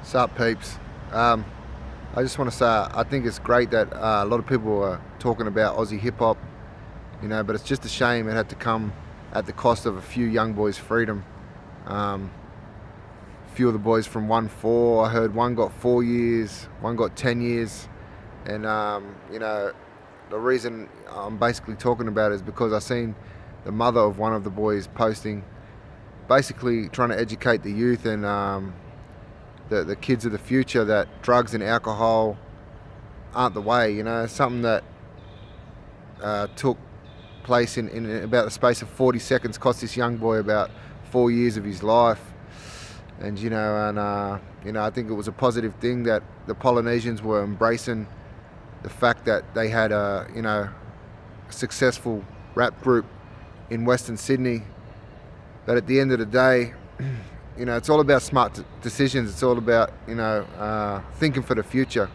Sup, peeps. Um, I just want to say I think it's great that a lot of people are talking about Aussie hip hop, but it's just a shame it had to come at the cost of a few young boys' freedom. Um, a few of the boys from 1-4, I heard one got 4 years, one got 10 years, and the reason I'm basically talking about it is because I seen the mother of one of the boys posting, basically trying to educate the youth and the kids of the future that drugs and alcohol aren't the way. Something that took place in about the space of 40 seconds cost this young boy about 4 years of his life. And I think it was a positive thing that the Polynesians were embracing the fact that they had a successful rap group in Western Sydney. But at the end of the day, it's all about smart decisions. It's all about thinking for the future.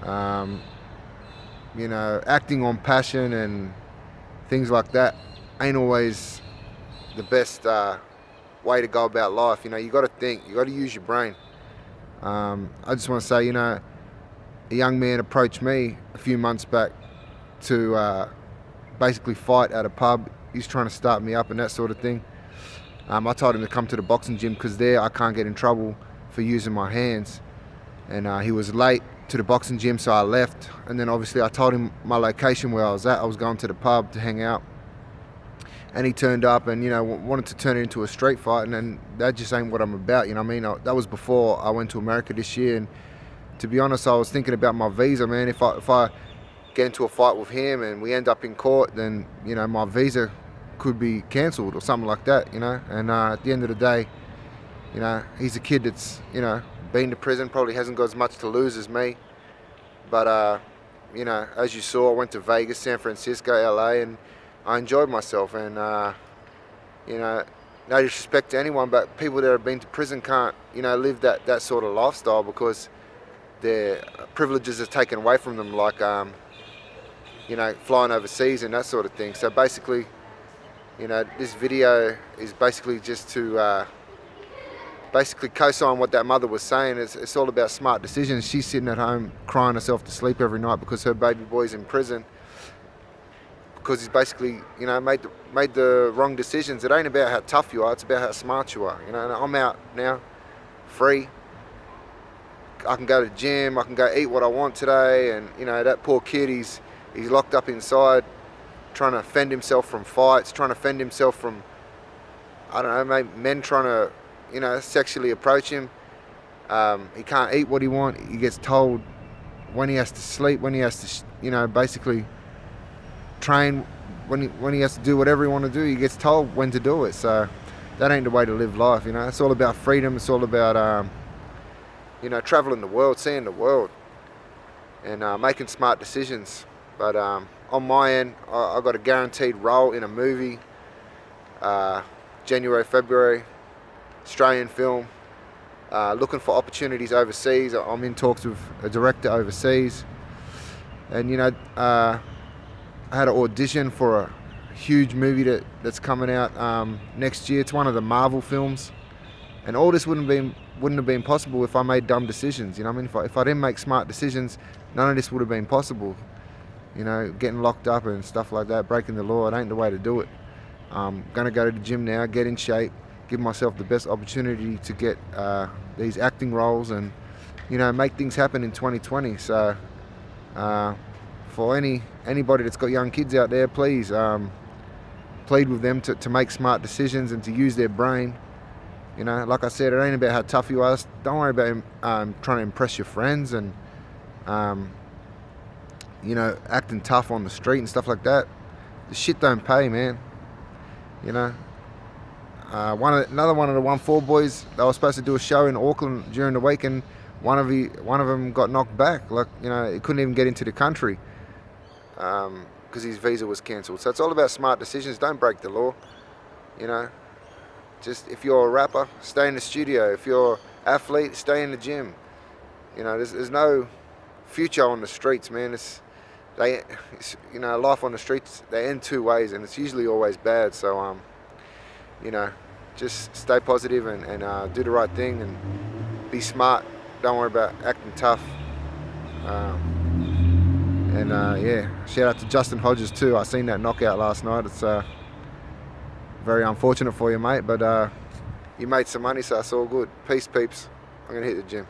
Acting on passion and things like that ain't always the best way to go about life. You got to think. You got to use your brain. I just want to say, a young man approached me a few months back to basically fight at a pub. He's trying to start me up and that sort of thing. I told him to come to the boxing gym because there I can't get in trouble for using my hands. And he was late to the boxing gym, so I left. And then obviously I told him my location where I was at. I was going to the pub to hang out. And he turned up and, wanted to turn it into a street fight. And then that just ain't what I'm about, that was before I went to America this year. And to be honest, I was thinking about my visa, man. If I get into a fight with him and we end up in court, then, my visa could be cancelled or something like that, and at the end of the day, he's a kid that's been to prison, probably hasn't got as much to lose as me, but as you saw, I went to Vegas, San Francisco, LA, and I enjoyed myself. And no disrespect to anyone, but people that have been to prison can't live that sort of lifestyle because their privileges are taken away from them, like flying overseas and that sort of thing. So basically, this video is basically just to basically co-sign what that mother was saying. It's all about smart decisions. She's sitting at home crying herself to sleep every night because her baby boy's in prison because he's basically made the wrong decisions. It ain't about how tough you are, it's about how smart you are. And I'm out now, free. I can go to the gym, I can go eat what I want today, and that poor kid, he's locked up inside, trying to fend himself from fights, trying to fend himself from, I don't know, maybe men trying to, sexually approach him. He can't eat what he wants. He gets told when he has to sleep, when he has to, basically train, when he has to do whatever he wants to do. He gets told when to do it. So that ain't the way to live life. It's all about freedom. It's all about, traveling the world, seeing the world, and making smart decisions. But on my end, I got a guaranteed role in a movie, January, February, Australian film, looking for opportunities overseas. I'm in talks with a director overseas. And, I had an audition for a huge movie that's coming out next year. It's one of the Marvel films. And all this wouldn't have been possible if I made dumb decisions. If I didn't make smart decisions, none of this would have been possible. Getting locked up and stuff like that, breaking the law, it ain't the way to do it. I'm going to go to the gym now, get in shape, give myself the best opportunity to get these acting roles and, make things happen in 2020. So for anybody that's got young kids out there, please plead with them to make smart decisions and to use their brain. Like I said, it ain't about how tough you are. Don't worry about trying to impress your friends and acting tough on the street and stuff like that. The shit don't pay, man. Another one of the 1-4 boys, they were supposed to do a show in Auckland during the week, and one of them got knocked back. He couldn't even get into the country because his visa was cancelled. So it's all about smart decisions. Don't break the law. Just if you're a rapper, stay in the studio. If you're an athlete, stay in the gym. There's no future on the streets, man. Life on the streets, they end two ways, and it's usually always bad. So just stay positive and do the right thing and be smart Don't worry about acting tough. And yeah, shout out to Justin Hodges too. I seen that knockout last night. It's very unfortunate for you, mate, but you made some money, so it's all good. Peace, peeps. I'm gonna hit the gym.